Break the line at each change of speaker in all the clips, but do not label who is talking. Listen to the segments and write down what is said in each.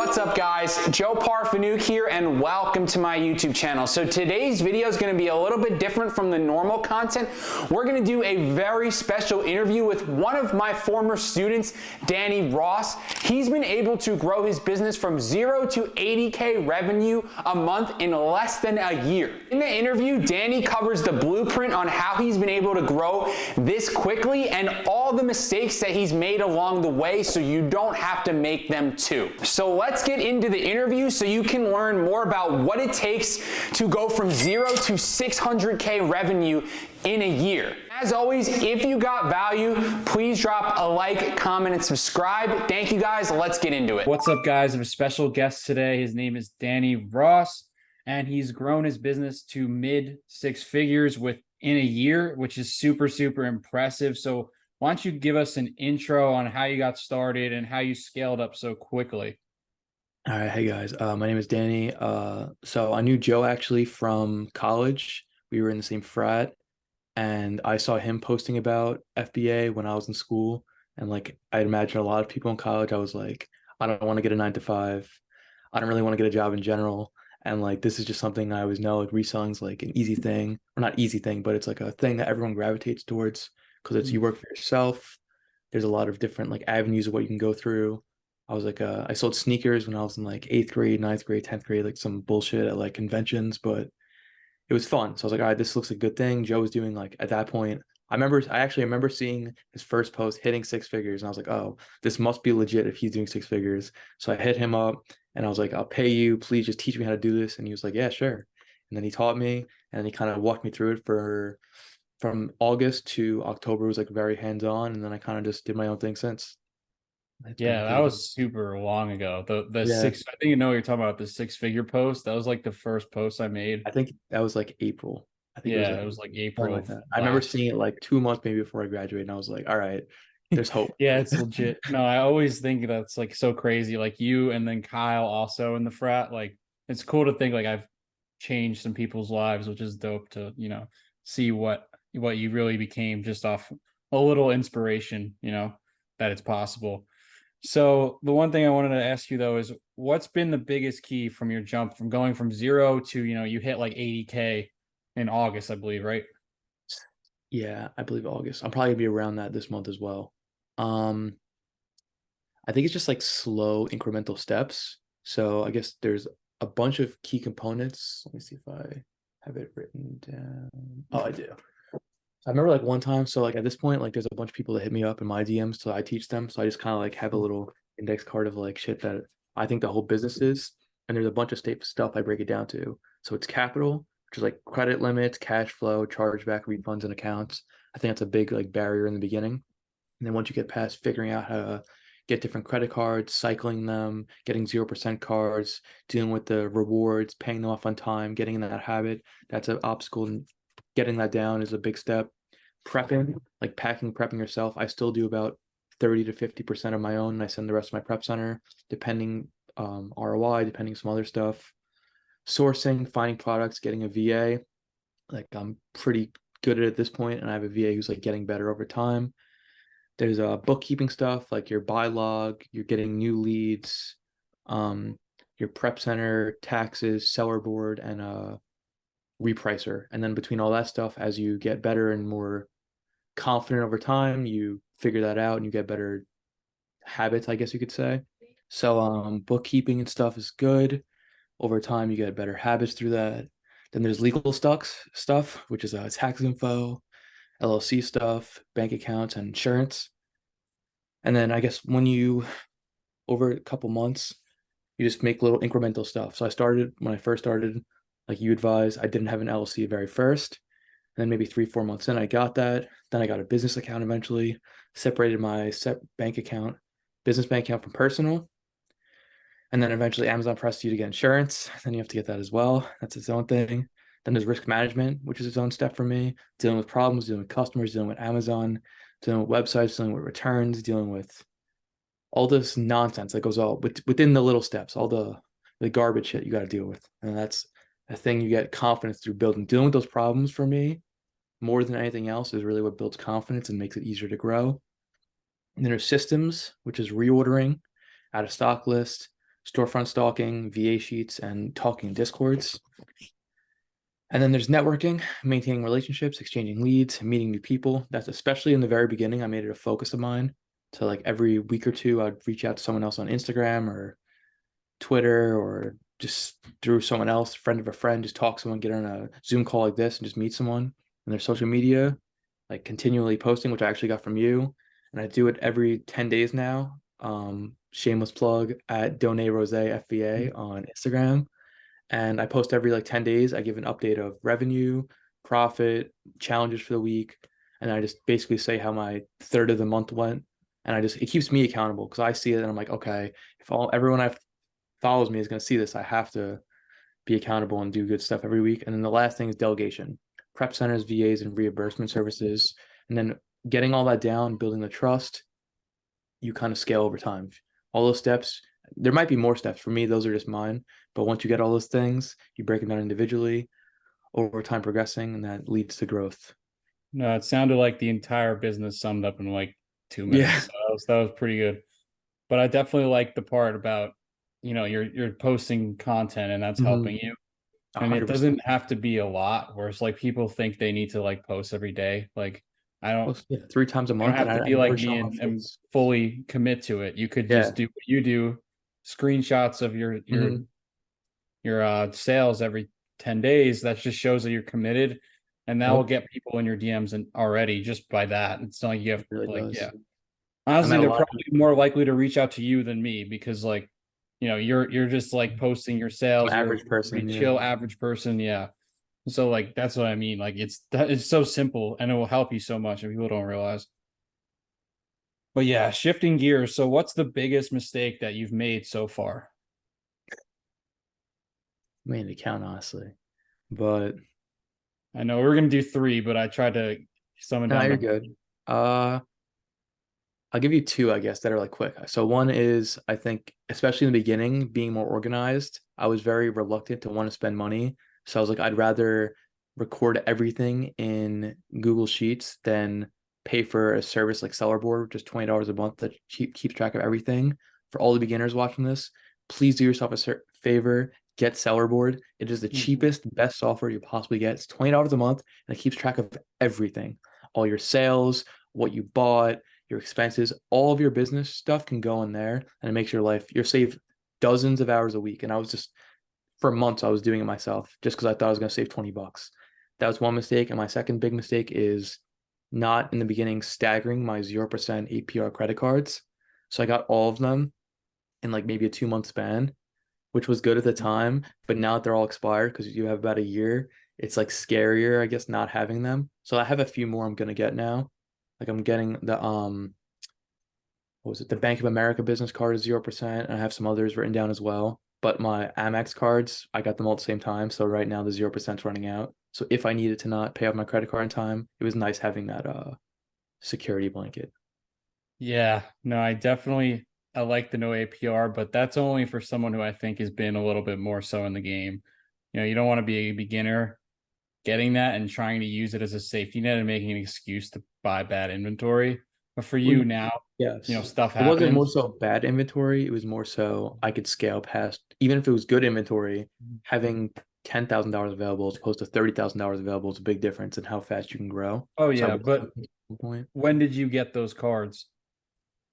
What's up guys, Joe Parfanook here and welcome to my YouTube channel. So today's video is going to be a little bit different from the normal content. We're going to do a very special interview with one of my former students, Danny Ross. He's been able to grow his business from 0 to 80K revenue a month in less than a year. In the interview, Danny covers the blueprint on how he's been able to grow this quickly and all the mistakes that he's made along the way so you don't have to make them too. So let's get into the interview so you can learn more about what it takes to go from 0 to 600K revenue in a year. As always, if you got value, please drop a like, comment, and subscribe. Thank you guys. Let's get into it.
What's up, guys? I have a special guest today. His name is Danny Ross, and he's grown his business to mid six figures within a year, which is super, super impressive. So why don't you give us an intro on how you got started and how you scaled up so quickly?
All right. Hey guys, my name is Danny. So I knew Joe actually from college. We were in the same frat and I saw him posting about FBA when I was in school. And like, I'd imagine a lot of people in college, I was like, I don't want to get a 9 to 5. I don't really want to get a job in general. And like, this is just something I always know, like reselling's like an easy thing, or not easy thing, but it's like a thing that everyone gravitates towards because it's you work for yourself. There's a lot of different like avenues of what you can go through. I was like, I sold sneakers when I was in like 8th grade, 9th grade, 10th grade, like some bullshit at like conventions, but it was fun. So I was like, all right, this looks like a good thing. Joe was doing like at that point, I actually remember seeing his first post hitting 6 figures. And I was like, oh, this must be legit if he's doing 6 figures. So I hit him up and I was like, I'll pay you. Please just teach me how to do this. And he was like, yeah, sure. And then he taught me and he kind of walked me through it from August to October. It was like very hands-on. And then I kind of just did my own thing since.
Yeah, that was super long ago. The
Yeah.
six, I think you know what you're talking about, the 6-figure post. That was like the first post I made.
I think that was like April. I think
it was like April.
like that. I remember seeing it like 2 months maybe before I graduated, and I was like, all right, there's hope.
Yeah, it's legit. No, I always think that's like so crazy. Like you and then Kyle also in the frat. Like it's cool to think like I've changed some people's lives, which is dope to, see what you really became just off a little inspiration, that it's possible. So the one thing I wanted to ask you though is what's been the biggest key from your jump from going from 0 to, you hit like 80K in August, I believe, right?
Yeah, I believe August. I'm probably gonna be around that this month as well. I think it's just like slow incremental steps. So I guess there's a bunch of key components. Let me see if I have it written down. Oh, I do. I remember like one time, so like at this point, like there's a bunch of people that hit me up in my DMs, so I teach them. So I just kind of like have a little index card of like shit that I think the whole business is. And there's a bunch of stuff I break it down to. So it's capital, which is like credit limits, cash flow, chargeback, refunds, and accounts. I think that's a big like barrier in the beginning. And then once you get past figuring out how to get different credit cards, cycling them, getting 0% cards, dealing with the rewards, paying them off on time, getting in that habit, that's an obstacle. And getting that down is a big step. Prepping, like prepping yourself. I still do about 30 to 50% of my own, and I send the rest of my prep center, depending ROI, depending some other stuff. Sourcing, finding products, getting a VA. Like I'm pretty good at it at this point, and I have a VA who's like getting better over time. There's bookkeeping stuff like your buy log, you're getting new leads, your prep center, taxes, seller board, and Repricer. And then between all that stuff, as you get better and more confident over time, you figure that out and you get better habits, I guess you could say. So bookkeeping and stuff is good. Over time, you get better habits through that. Then there's legal stuff, which is tax info, LLC stuff, bank accounts, and insurance. And then I guess over a couple months, you just make little incremental stuff. So when I first started, like you advised, I didn't have an LLC very first. And then maybe 3-4 months in, I got that. Then I got a business account eventually, separated my business bank account from personal. And then eventually Amazon pressed you to get insurance. Then you have to get that as well. That's its own thing. Then there's risk management, which is its own step for me. Dealing with problems, dealing with customers, dealing with Amazon, dealing with websites, dealing with returns, dealing with all this nonsense that goes all within the little steps, all the garbage shit you got to deal with. And that's a thing you get confidence through building. Dealing with those problems for me, more than anything else, is really what builds confidence and makes it easier to grow. And then there's systems, which is reordering, out of stock list, storefront stalking, VA sheets, and talking discords. And then there's networking, maintaining relationships, exchanging leads, meeting new people. That's especially in the very beginning. I made it a focus of mine. So like every week or two, I'd reach out to someone else on Instagram or Twitter or just through someone else, friend of a friend, just talk to someone, get on a Zoom call like this and just meet someone. And their social media, like continually posting, which I actually got from you. And I do it every 10 days now. Shameless plug at Donate Rose FBA on Instagram. And I post every like 10 days. I give an update of revenue, profit, challenges for the week. And I just basically say how my third of the month went. And it keeps me accountable because I see it and I'm like, okay, if everyone I follows me is going to see this, I have to be accountable and do good stuff every week. And then the last thing is delegation, prep centers, VAs, and reimbursement services. And then getting all that down, building the trust, you kind of scale over time. All those steps, there might be more steps. For me, those are just mine. But once you get all those things, you break them down individually over time progressing, and that leads to growth.
No, it sounded like the entire business summed up in like 2 minutes.
Yeah.
So that was pretty good. But I definitely like the part about, you're posting content and that's helping you. And it
100%.
doesn't have to be a lot, whereas like people think they need to like post every day. Like I don't
Yeah, 3 times a
you don't
month.
have
And
to
I
be
never
like
show
me
my
and
face.
fully commit to it. You could
Yeah.
just do what you do, screenshots of your
Mhm.
sales every 10 days. That just shows that you're committed. And that will
Yep.
get people in your DMs and already just by that. It's not like you have
It really
like,
does.
yeah.
I
Honestly,
met a
they're
lot of
probably more likely to reach out to you than me because like, you're just like posting your sales, you're
average
a
person.
pretty
Yeah.
chill average person. Yeah. So like that's what I mean. Like it's so simple and it will help you so much and people don't realize. But yeah, shifting gears. So what's the biggest mistake that you've made so far?
Made an account, honestly. But
I know we are gonna do three, but I tried to sum it
no,
down
you're
to
good. I'll give you two, I guess, that are like quick. So one is, I think, especially in the beginning, being more organized. I was very reluctant to want to spend money. So I was like, I'd rather record everything in Google Sheets than pay for a service like Sellerboard, just $20 a month that keeps track of everything. For all the beginners watching this, please do yourself a favor, get Sellerboard. It is the
Mhm.
cheapest, best software you possibly get. It's $20 a month and it keeps track of everything, all your sales, what you bought, your expenses, all of your business stuff can go in there and it makes your life, you're save dozens of hours a week. And I was just, for months, I was doing it myself just because I thought I was going to save $20. That was one mistake. And my second big mistake is not in the beginning staggering my 0% APR credit cards. So I got all of them in like maybe a 2 month span, which was good at the time. But now that they're all expired because you have about a year, it's like scarier, I guess, not having them. So I have a few more I'm going to get now. Like I'm getting the what was it? The Bank of America business card is 0%, and I have some others written down as well. But my Amex cards, I got them all at the same time. So right now the 0% is running out. So if I needed to not pay off my credit card in time, it was nice having that security blanket.
Yeah, no, I like the no APR, but that's only for someone who I think has been a little bit more so in the game. You don't want to be a beginner getting that and trying to use it as a safety net and making an excuse to buy bad inventory. But for you
Well,
now,
yes.
stuff
It wasn't more
happens.
so bad inventory. It was more so I could scale past, even if it was good inventory, having $10,000 available as opposed to $30,000 available is a big difference in how fast you can grow.
Oh
So I
yeah,
would
but
point.
when did you get those cards?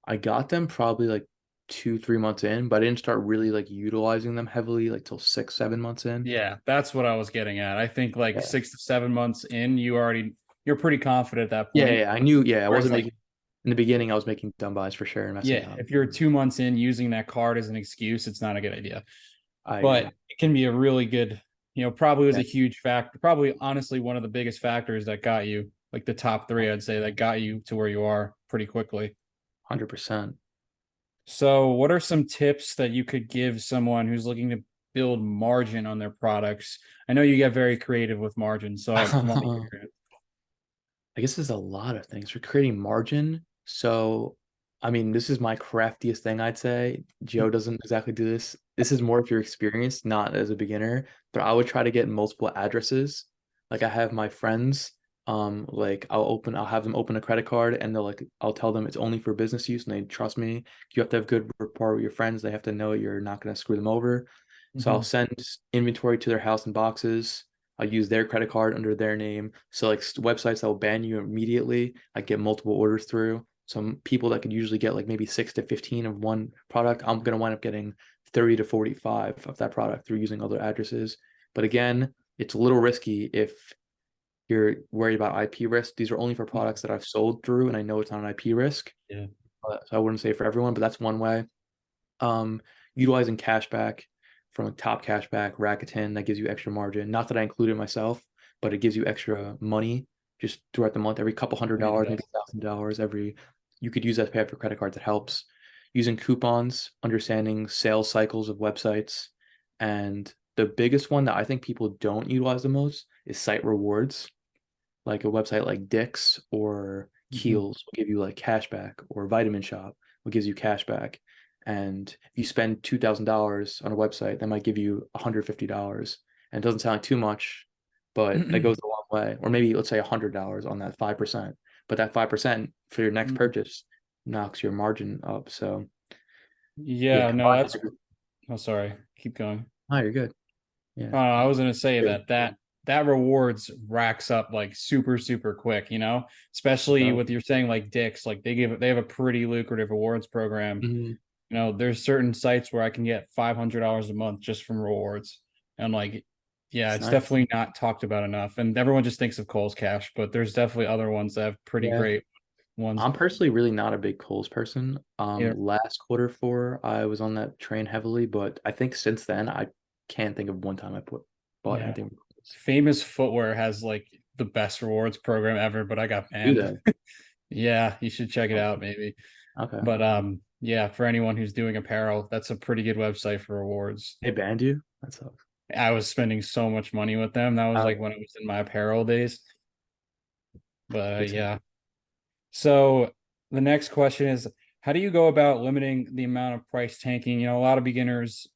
I got them probably like 2, 3 months in, but I didn't start really like utilizing them heavily like till 6, 7 months in.
Yeah, that's what I was getting at. I think like
Yeah.
6 to 7 months in, you're pretty confident at that
Yeah,
point.
yeah, I knew. Yeah, I
Whereas
wasn't
like,
making in the beginning. I was making dumb buys for sure and messing
yeah,
up.
if you're 2 months in using that card as an excuse, it's not a good idea.
I
But
agree.
it can be a really good, probably was
Yeah,
a huge factor, probably honestly one of the biggest factors that got you, like the top three, I'd say, that got you to where you are pretty quickly.
100%.
So, what are some tips that you could give someone who's looking to build margin on their products? I know you get very creative with margin, so I want to hear it.
I guess there's a lot of things for creating margin. So, I mean, this is my craftiest thing, I'd say. Joe doesn't exactly do this. This is more if you're experienced, not as a beginner. But I would try to get multiple addresses. Like I have my friends Like I'll have them open a credit card, and I'll tell them it's only for business use, and they trust me. You have to have good rapport with your friends. They have to know you're not going to screw them over. So I'll send inventory to their house in boxes. I'll use their credit card under their name. So like websites that will ban you immediately, I get multiple orders through. Some people that could usually get like maybe 6 to 15 of one product, I'm gonna wind up getting 30 to 45 of that product through using other addresses. But again, it's a little risky if you're worried about IP risk. These are only for products that I've sold through, and I know it's not an IP risk.
Yeah.
So I wouldn't say for everyone, but that's one way. Utilizing cashback from Top Cashback, Rakuten, that gives you extra margin. Not that I include it myself, but it gives you extra money just throughout the month. Every couple $100, maybe $1,000 every. You could use that to pay for credit cards. It helps. Using coupons, understanding sales cycles of websites, and the biggest one that I think people don't utilize the most is site rewards. Like a website like Dick's or Kiehl's will give you like cashback, or Vitamin Shop will gives you cashback. And if you spend $2,000 on a website, that might give you $150. And it doesn't sound like too much, but that goes a long way. Or maybe let's say $100 on that 5%. But that 5% for your next purchase knocks your margin up. So
Yeah, no, that's. Oh, sorry. Keep going.
Oh, you're good. Yeah.
I was gonna say that rewards racks up like super quick, especially with you're saying like Dick's, like they have a pretty lucrative rewards program. There's certain sites where I can get $500 a month just from rewards, and like, yeah, it's definitely not talked about enough. And everyone just thinks of Kohl's Cash, but there's definitely other ones that have pretty great ones.
I'm personally really not a big Kohl's person. Last quarter four, I was on that train heavily, but I think since then I can't think of one time I bought anything.
Famous Footwear has like the best rewards program ever, but I got banned. Yeah, you should check it out maybe.
Okay.
But yeah, for anyone who's doing apparel, that's a pretty good website for rewards.
They banned you? That sucks.
I was spending so much money with them. That was like when I was in my apparel days. But yeah. So the next question is, how do you go about limiting the amount of price tanking? A lot of beginners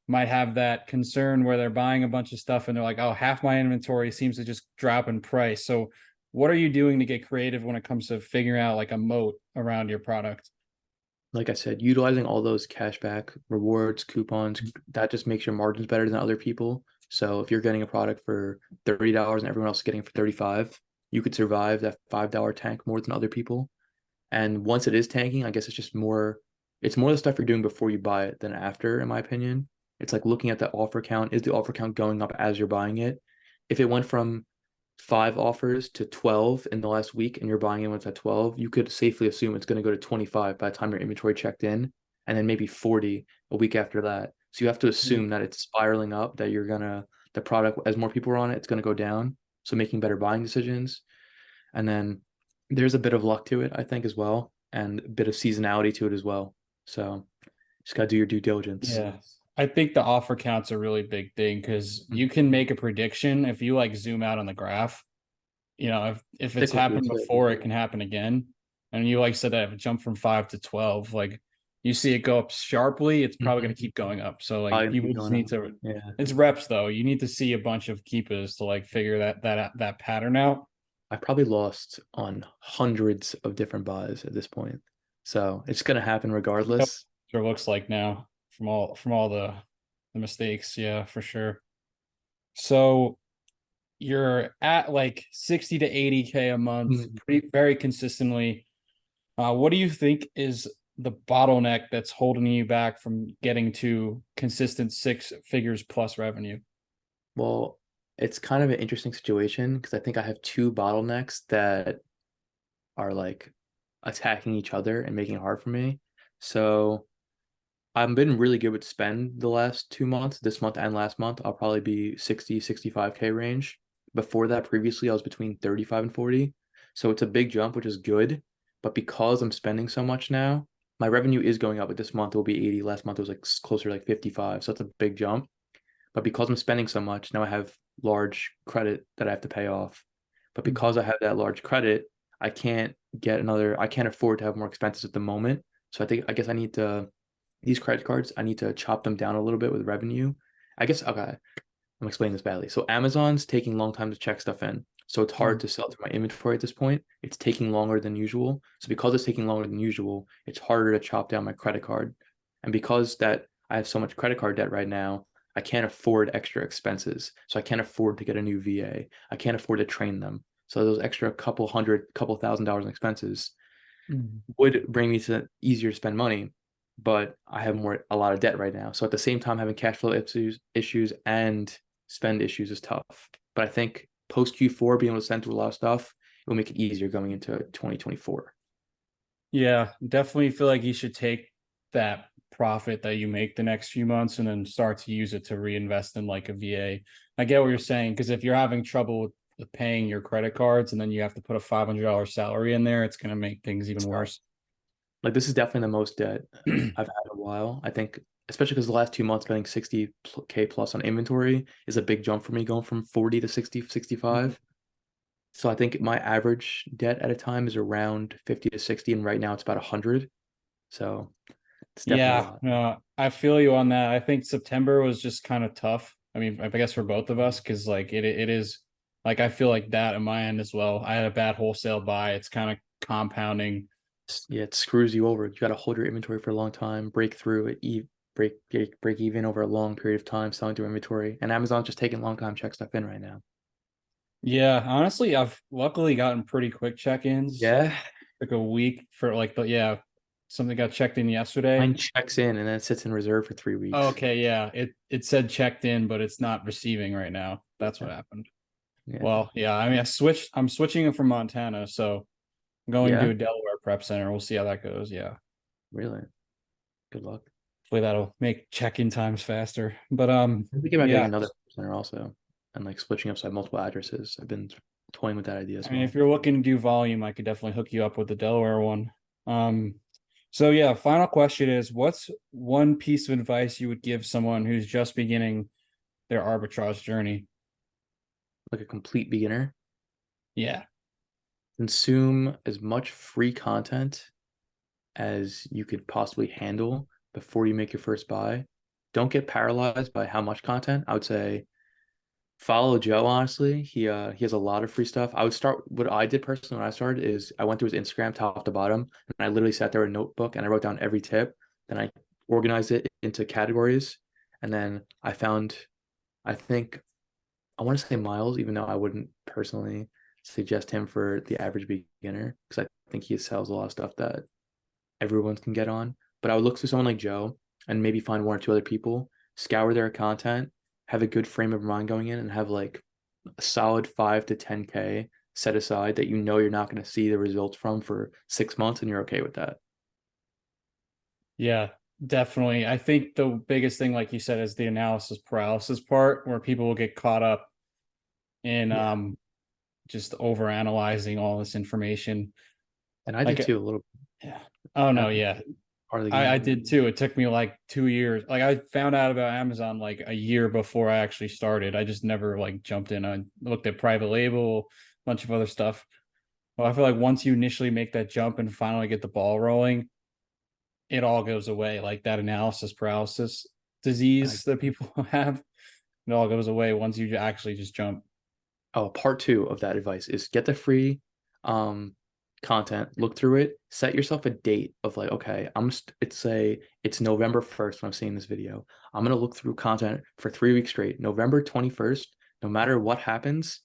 might have that concern where they're buying a bunch of stuff and they're like, oh, half my inventory seems to just drop in price. So what are you doing to get creative when it comes to figuring out like a moat around your product?
Like I said, utilizing all those cashback rewards, coupons, that just makes your margins better than other people. So if you're getting a product for $30 and everyone else is getting it for $35, you could survive that $5 tank more than other people. And once it is tanking, I guess it's more the stuff you're doing before you buy it than after, in my opinion. It's like looking at the offer count. Is the offer count going up as you're buying it? If it went from 5 offers to 12 in the last week and you're buying it when it's at 12, you could safely assume it's going to go to 25 by the time your inventory checked in, and then maybe 40 a week after that. So you have to assume that it's spiraling up, that the product, as more people are on it, it's going to go down. So making better buying decisions. And then there's a bit of luck to it, I think, as well, and a bit of seasonality to it as well. So just got to do your due diligence.
Yeah. I think the offer count's a really big thing because you can make a prediction if you like zoom out on the graph. If it's happened before, it can happen again. And you like said that if it jumped from 5 to 12, like you see it go up sharply, it's probably going to keep going up. So like people just need to. It's reps though. You need to see a bunch of keepers to like figure that pattern out.
I probably lost on hundreds of different buys at this point, so it's going to happen regardless.
It looks like now. From all the mistakes, yeah, for sure. So you're at like 60 to 80K a month, very consistently. What do you think is the bottleneck that's holding you back from getting to consistent 6 figures plus revenue?
Well, it's kind of an interesting situation because I think I have 2 bottlenecks that are like attacking each other and making it hard for me. So I've been really good with spend the last 2 months. This month and last month, I'll probably be 60, 65K range. Before that, previously, I was between 35 and 40. So it's a big jump, which is good. But because I'm spending so much now, my revenue is going up. But this month it will be 80. Last month it was like closer to like 55. So it's a big jump. But because I'm spending so much, now I have large credit that I have to pay off. But because I have that large credit, I can't afford to have more expenses at the moment. So I guess I need to. These credit cards, I need to chop them down a little bit with revenue. I guess, okay, I'm explaining this badly. So Amazon's taking a long time to check stuff in. So it's hard to sell through my inventory at this point. It's taking longer than usual. So because it's taking longer than usual, it's harder to chop down my credit card. And because that I have so much credit card debt right now, I can't afford extra expenses. So I can't afford to get a new VA. I can't afford to train them. So those extra couple $1,000 in expenses would bring me to easier to spend money, but I have a lot of debt right now. So at the same time, having cash flow issues and spend issues is tough. But I think post Q4, being able to send through a lot of stuff, it will make it easier going into 2024.
Yeah, definitely feel like you should take that profit that you make the next few months and then start to use it to reinvest in like a VA. I get what you're saying, because if you're having trouble with paying your credit cards and then you have to put a $500 salary in there, it's going to make things even worse.
Like this is definitely the most debt I've had in a while. I think, especially because the last 2 months spending 60K plus on inventory is a big jump for me, going from 40 to 60, 65. So I think my average debt at a time is around 50 to 60, and right now it's about 100. So it's definitely a
Yeah,
lot.
no, I feel you on that. I think September was just kind of tough. I mean, I guess for both of us, because like it is like I feel like that on my end as well. I had a bad wholesale buy. It's kind of compounding.
Yeah, it screws you over. You got to hold your inventory for a long time, break through it, break even over a long period of time selling through inventory. And Amazon's just taking a long time to check stuff in right now.
Yeah, honestly, I've luckily gotten pretty quick check-ins.
Yeah,
Like a week for like something got checked in yesterday.
mine checks in and then it sits in reserve for 3 weeks.
Okay, yeah. It said checked in, but it's not receiving right now. That's what happened.
Yeah.
Well, yeah, I mean I'm switching it from Montana, so I'm going to
Yeah,
a Delaware prep center. We'll see how that goes. Yeah.
really. Good luck.
Hopefully that'll make check-in times faster. But
I'm thinking about getting
yeah.
another center also and like switching up so I have multiple addresses. I've been toying with that idea as
I mean,
well.
if you're looking to do volume, I could definitely hook you up with the Delaware one. So yeah, final question is, what's one piece of advice you would give someone who's just beginning their arbitrage journey?
Like a complete beginner,
Yeah.
consume as much free content as you could possibly handle before you make your first buy. Don't get paralyzed by how much content. I would say follow Joe, honestly. He has a lot of free stuff. I would start what I did personally when I started is I went through his Instagram top to bottom and I literally sat there with a notebook and I wrote down every tip. Then I organized it into categories. And then I think I want to say Miles, even though I wouldn't personally suggest him for the average beginner, because I think he sells a lot of stuff that everyone can get on. But I would look through someone like Joe and maybe find one or two other people, scour their content, have a good frame of mind going in, and have like a solid 5 to 10K set aside that you know you're not going to see the results from for 6 months, and you're okay with that.
Yeah, definitely. I think the biggest thing, like you said, is the analysis paralysis part, where people will get caught up in
Yeah.
just over analyzing all this information.
And I
Like,
did too a little.
yeah. Oh no,
That's
yeah.
part of the
I
game.
did too. It took me like 2 years. Like I found out about Amazon like a year before I actually started. I just never like jumped in. I looked at private label, a bunch of other stuff. Well, I feel like once you initially make that jump and finally get the ball rolling, it all goes away. Like that analysis paralysis disease that people have, it all goes away once you actually just jump.
Oh, part two of that advice is get the free um content, look through it, set yourself a date of like, okay, it's November 1st when I'm seeing this video. I'm gonna look through content for 3 weeks straight. November 21st, no matter what happens,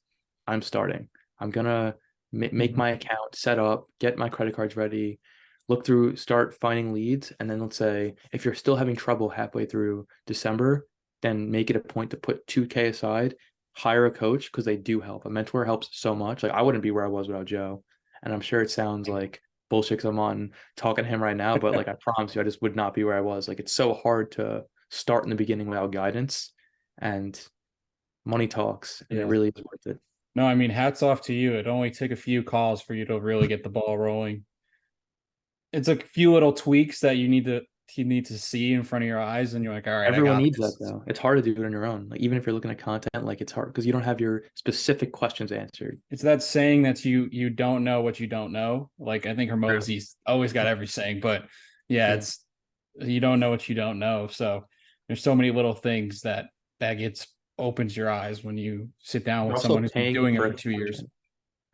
I'm starting. I'm gonna make my account set up, get my credit cards ready, look through, start finding leads, and then let's say if you're still having trouble halfway through December, then make it a point to put 2K aside, hire a coach because they do help. A mentor helps so much. Like I wouldn't be where I was without Joe. And I'm sure it sounds like bullshit because I'm on talking to him right now, but like I promise you, I just would not be where I was. Like it's so hard to start in the beginning without guidance, and money talks, and it
Yeah.
really is worth it.
No, I mean, hats off to you. It only took a few calls for you to really get the ball rolling. It's a few little tweaks that you need to see in front of your eyes, and you're like, all right, I
Everyone
got
needs that
this.
though. It's hard to do it on your own. Like even if you're looking at content, like it's hard because you don't have your specific questions answered.
It's that saying that you don't know what you don't know. Like I think Hermosi's always got every saying, but yeah,
Yeah.
it's you don't know what you don't know. So there's so many little things that gets opens your eyes when you sit down
You're
with
also
someone who's been
paying
doing it
for
for 2 years.
attention.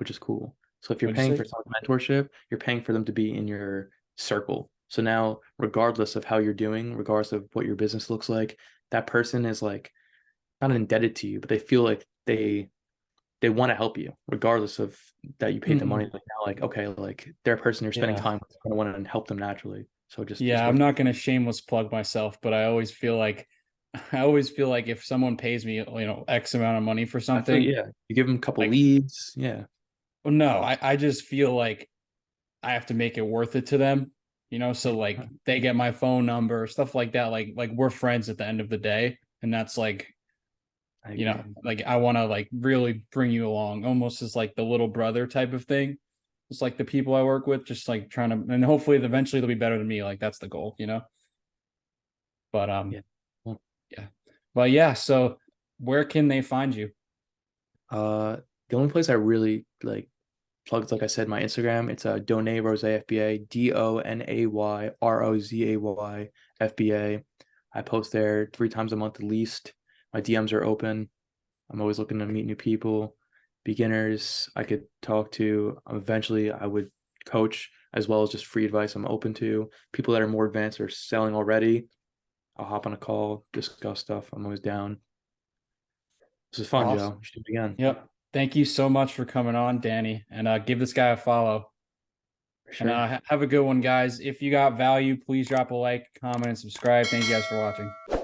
which is cool. So if you're
What'd you
paying
say?
for someone's mentorship, you're paying for them to be in your circle. So now, regardless of how you're doing, regardless of what your business looks like, that person is like not indebted to you, but they feel like they want to help you, regardless of that you paid them money.
Mhm.
Like now, like okay, like they're a person you're spending
Yeah.
time with, gonna want to help them naturally. So just
Yeah, I'm
works.
not gonna shameless plug myself, but I always feel like I always feel like if someone pays me, X amount of money for
I feel
something,
yeah, you give them a couple
like,
leads, yeah.
well, no, I just feel like I have to make it worth it to them, so like they get my phone number, stuff like that. Like we're friends at the end of the day. And that's like,
I agree.
like I want to like really bring you along almost as like the little brother type of thing. It's like the people I work with, just like trying to, and hopefully eventually they'll be better than me. Like that's the goal. But
Yeah. Well,
yeah. But yeah, so where can they find you?
uh, the only place I really like plugs, like I said, my Instagram. It's Donay Rose FBA, DonayRozay FBA. I post there 3 times a month at least. My DMs are open. I'm always looking to meet new people, beginners I could talk to. Eventually, I would coach as well as just free advice. I'm open to people that are more advanced or selling already. I'll hop on a call, discuss stuff. I'm always down. This is fun,
Awesome.
Joe. We should do it again.
Yep. Thank you so much for coming on, Danny, and give this guy a follow.
For
And
sure.
have a good one, guys. If you got value, please drop a like, comment, and subscribe. Thank you guys for watching.